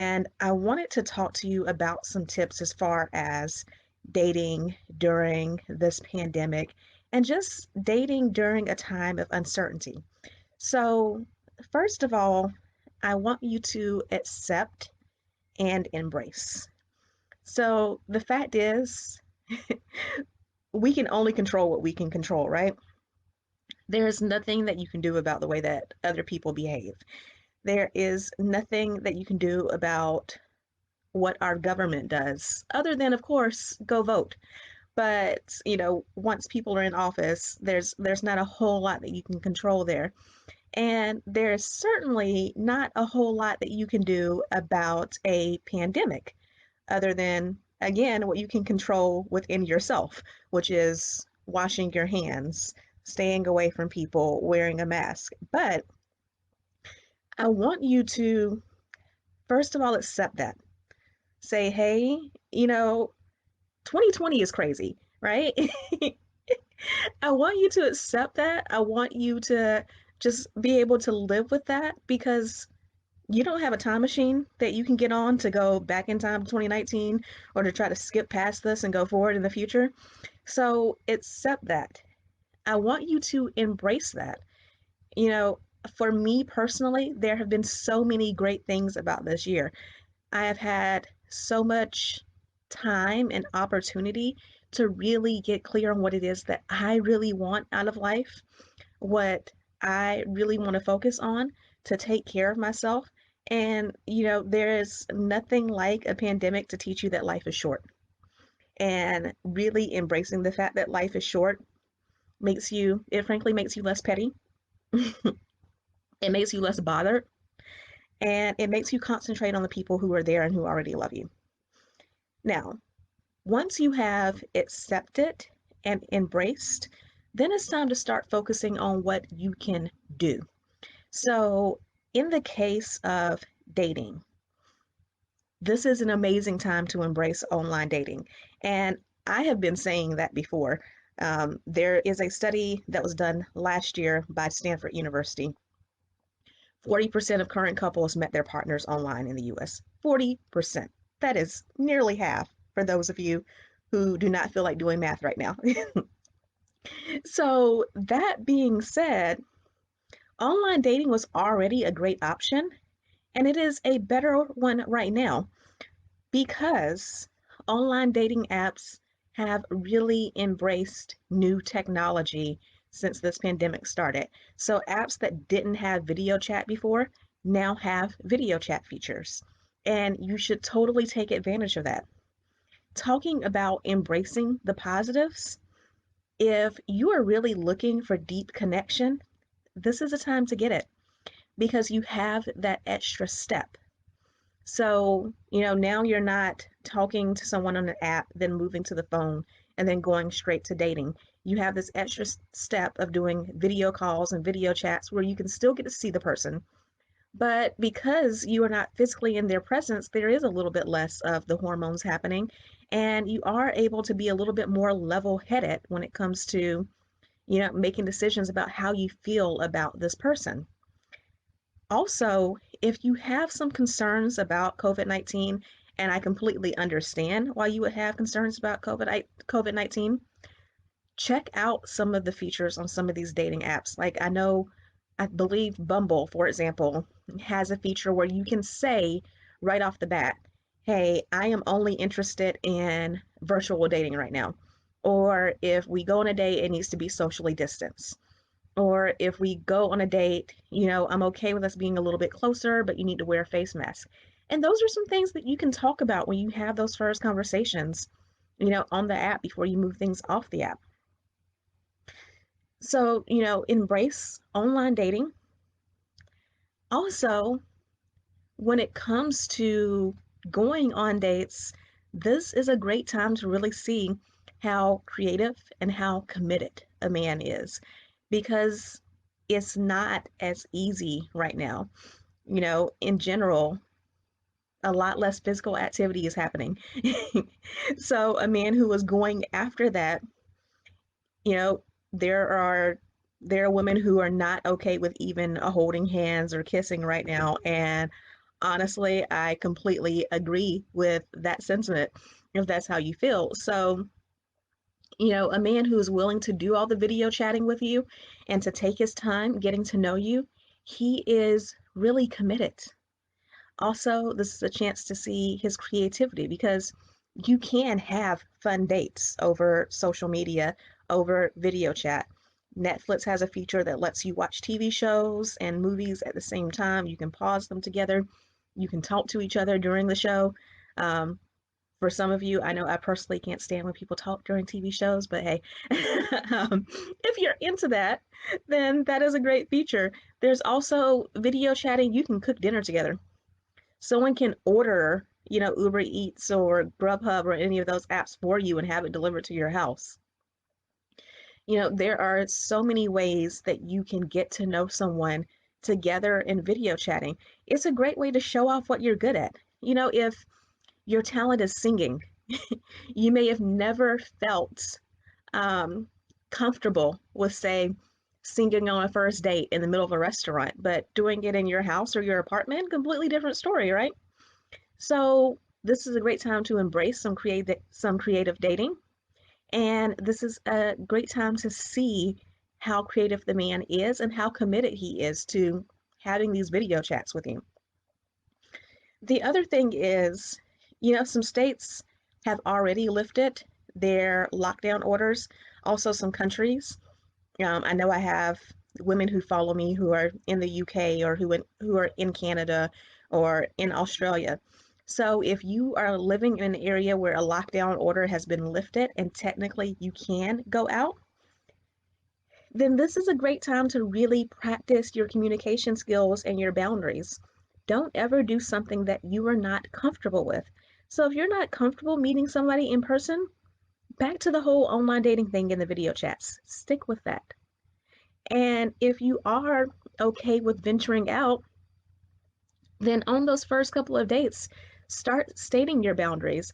And I wanted to talk to you about some tips as far as dating during this pandemic and just dating during a time of uncertainty. So, first of all, I want you to accept and embrace. So, the fact is, we can only control what we can control, right? There's nothing that you can do about the way that other people behave. There is nothing that you can do about what our government does, other than, of course, go vote. But, once people are in office, there's not a whole lot that you can control there. And there's certainly not a whole lot that you can do about a pandemic, other than, again, what you can control within yourself, which is washing your hands, staying away from people, wearing a mask. But I want you to, first of all, accept that. Say, hey, you know, 2020 is crazy, right? I want you to accept that. I want you to just be able to live with that because you don't have a time machine that you can get on to go back in time to 2019 or to try to skip past this and go forward in the future. So accept that. I want you to embrace that. You know, for me personally, there have been so many great things about this year. I have had so much time and opportunity to really get clear on what it is that I really want out of life, what I really want to focus on to take care of myself. And, there is nothing like a pandemic to teach you that life is short. And really embracing the fact that life is short it frankly makes you less petty. It makes you less bothered. And it makes you concentrate on the people who are there and who already love you. Now, once you have accepted and embraced, then it's time to start focusing on what you can do. So, in the case of dating, this is an amazing time to embrace online dating. And I have been saying that before. There is a study that was done last year by Stanford University. 40% of current couples met their partners online in the US. 40%. That is nearly half for those of you who do not feel like doing math right now. So, that being said, online dating was already a great option, and it is a better one right now because online dating apps have really embraced new technology since this pandemic started. So, apps that didn't have video chat before now have video chat features, and you should totally take advantage of that. Talking about embracing the positives, if you are really looking for deep connection, this is a time to get it because you have that extra step. So, now you're not talking to someone on an app, then moving to the phone, and then going straight to dating. You have this extra step of doing video calls and video chats where you can still get to see the person. But because you are not physically in their presence, there is a little bit less of the hormones happening, and you are able to be a little bit more level headed when it comes to, making decisions about how you feel about this person. Also, if you have some concerns about COVID-19, and I completely understand why you would have concerns about COVID-19, check out some of the features on some of these dating apps. Like I believe Bumble, for example, has a feature where you can say right off the bat, hey, I am only interested in virtual dating right now. Or if we go on a date, it needs to be socially distanced. Or if we go on a date, I'm okay with us being a little bit closer, but you need to wear a face mask. And those are some things that you can talk about when you have those first conversations, on the app before you move things off the app. So, embrace online dating. Also, when it comes to going on dates, this is a great time to really see how creative and how committed a man is because it's not as easy right now. In general, a lot less physical activity is happening. So, a man who is going after that, you know, there are there are women who are not okay with even holding hands or kissing right now, and honestly, I completely agree with that sentiment if that's how you feel. So, a man who is willing to do all the video chatting with you and to take his time getting to know you, he is really committed. Also, this is a chance to see his creativity because you can have fun dates over social media, over video chat. Netflix has a feature that lets you watch TV shows and movies at the same time. You can pause them together. You can talk to each other during the show. Um, for some of you, I know I personally can't stand when people talk during TV shows, but hey, if you're into that, then that is a great feature. There's also video chatting. You can cook dinner together. Someone can order, Uber Eats or Grubhub or any of those apps for you and have it delivered to your house. There are so many ways that you can get to know someone together in video chatting. It's a great way to show off what you're good at. If your talent is singing, you may have never felt um, comfortable with, say, singing on a first date in the middle of a restaurant, but doing it in your house or your apartment, completely different story, right? So this is a great time to embrace some creative dating, and this is a great time to see how creative the man is and how committed he is to having these video chats with you. The other thing is, some states have already lifted their lockdown orders. Also, some countries. I know I have women who follow me who are in the UK or who are in Canada or in Australia. So if you are living in an area where a lockdown order has been lifted and technically you can go out, then this is a great time to really practice your communication skills and your boundaries. Don't ever do something that you are not comfortable with. So if you're not comfortable meeting somebody in person, back to the whole online dating thing in the video chats. Stick with that. And if you are okay with venturing out, then on those first couple of dates, start stating your boundaries.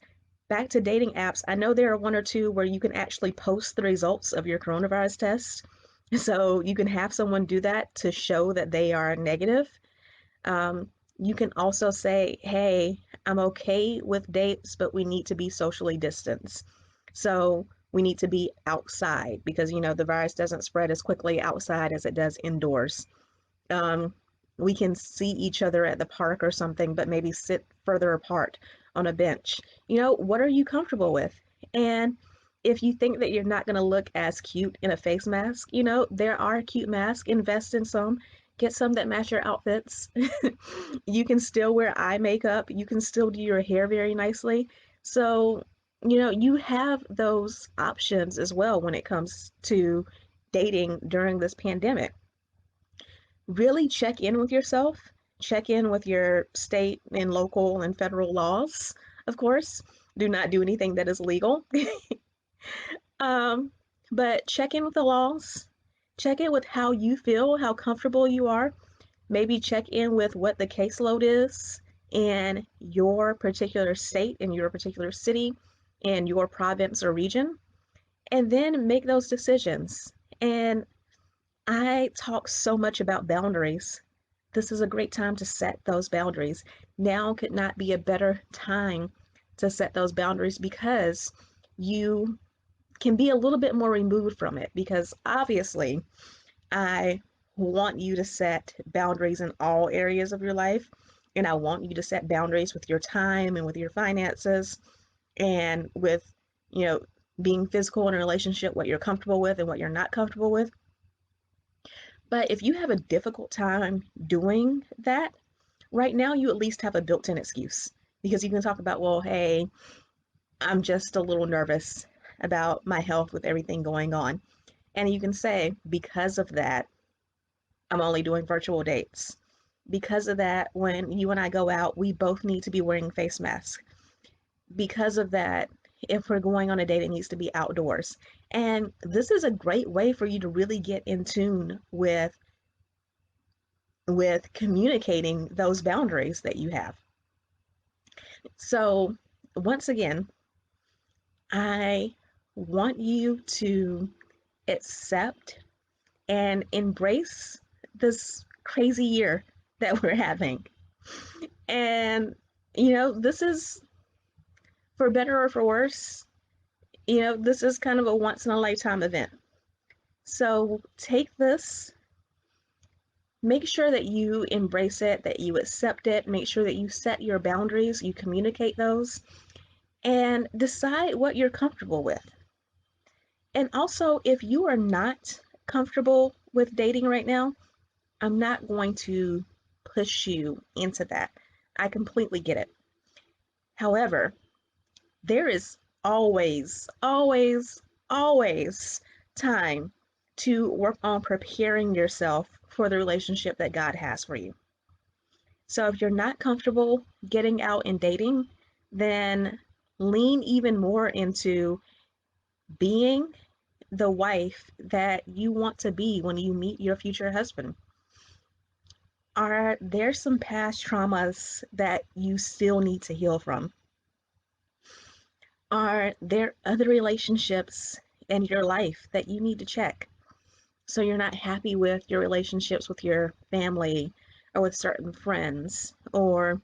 Back to dating apps, I know there are one or two where you can actually post the results of your coronavirus test. So you can have someone do that to show that they are negative. You can also say, hey, I'm okay with dates, but we need to be socially distanced. So we need to be outside because, the virus doesn't spread as quickly outside as it does indoors. Um, we can see each other at the park or something, but maybe sit further apart on a bench. What are you comfortable with? And if you think that you're not going to look as cute in a face mask, there are cute masks. Invest in some. Get some that match your outfits. You can still wear eye makeup. You can still do your hair very nicely. So, you have those options as well when it comes to dating during this pandemic. Really check in with yourself, check in with your state and local and federal laws, of course. Do not do anything that is legal. um, but check in with the laws, check in with how you feel, how comfortable you are. Maybe check in with what the caseload is in your particular state, in your particular city, in your province or region, and then make those decisions. And I talk so much about boundaries. This is a great time to set those boundaries. Now could not be a better time to set those boundaries because you can be a little bit more removed from it. Because obviously, I want you to set boundaries in all areas of your life. And I want you to set boundaries with your time and with your finances and with, you know, being physical in a relationship, what you're comfortable with and what you're not comfortable with. But if you have a difficult time doing that, right now you at least have a built-in excuse because you can talk about, well, hey, I'm just a little nervous about my health with everything going on. And you can say, because of that, I'm only doing virtual dates. Because of that, when you and I go out, we both need to be wearing face masks. Because of that, if we're going on a date, it needs to be outdoors. And this is a great way for you to really get in tune with communicating those boundaries that you have. So, once again, I want you to accept and embrace this crazy year that we're having. And, this is for better or for worse, this is kind of a once in a lifetime event. So take this, make sure that you embrace it, that you accept it, make sure that you set your boundaries, you communicate those, and decide what you're comfortable with. And also, if you are not comfortable with dating right now, I'm not going to push you into that. I completely get it. However, there is always, always, always time to work on preparing yourself for the relationship that God has for you. So if you're not comfortable getting out and dating, then lean even more into being the wife that you want to be when you meet your future husband. Are there some past traumas that you still need to heal from? Are there other relationships in your life that you need to check? So you're not happy with your relationships with your family or with certain friends, or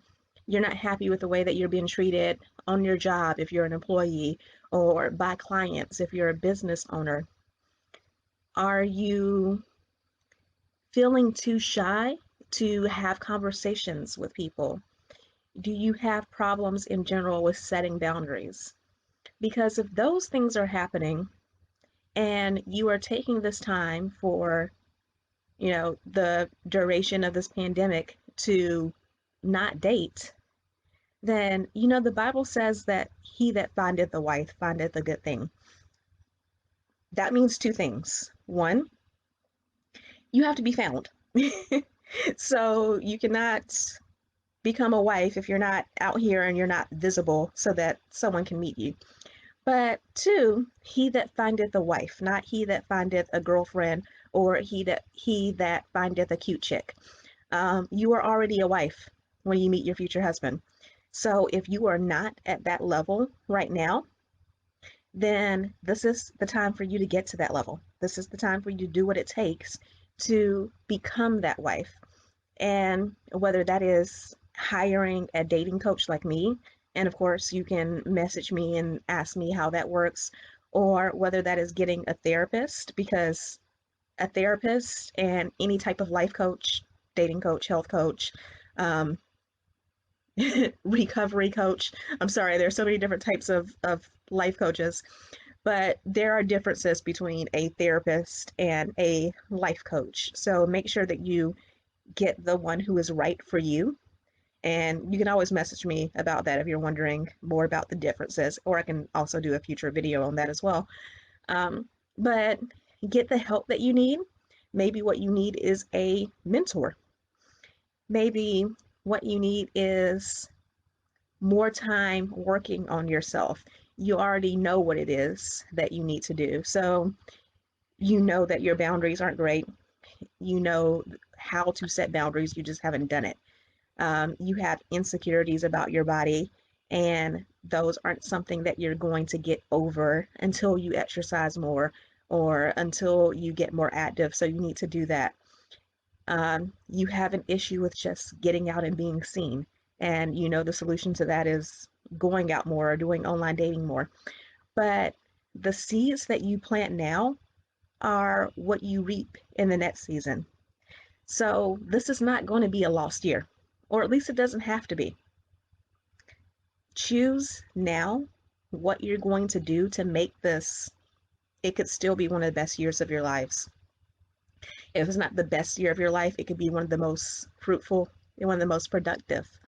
you're not happy with the way that you're being treated on your job if you're an employee, or by clients if you're a business owner. Are you feeling too shy to have conversations with people? Do you have problems in general with setting boundaries? Because if those things are happening and you are taking this time for, the duration of this pandemic to not date, then, the Bible says that he that findeth a wife findeth a good thing. That means two things. One, you have to be found. So you cannot become a wife if you're not out here and you're not visible so that someone can meet you. But two, he that findeth a wife, not he that findeth a girlfriend or he that findeth a cute chick. You are already a wife when you meet your future husband. So if you are not at that level right now, then this is the time for you to get to that level. This is the time for you to do what it takes to become that wife. And whether that is hiring a dating coach like me, and of course, you can message me and ask me how that works, or whether that is getting a therapist, because a therapist and any type of life coach, dating coach, health coach, um, recovery coach. I'm sorry, there's so many different types of life coaches, but there are differences between a therapist and a life coach. So make sure that you get the one who is right for you. And you can always message me about that if you're wondering more about the differences, or I can also do a future video on that as well. But get the help that you need. Maybe what you need is a mentor. Maybe what you need is more time working on yourself. You already know what it is that you need to do. So you know that your boundaries aren't great. You know how to set boundaries, you just haven't done it. You have insecurities about your body, and those aren't something that you're going to get over until you exercise more or until you get more active. So you need to do that. You have an issue with just getting out and being seen. And the solution to that is going out more or doing online dating more. But the seeds that you plant now are what you reap in the next season. So this is not going to be a lost year, or at least it doesn't have to be. Choose now what you're going to do to make this, it could still be one of the best years of your lives. If it's not the best year of your life, it could be one of the most fruitful and one of the most productive.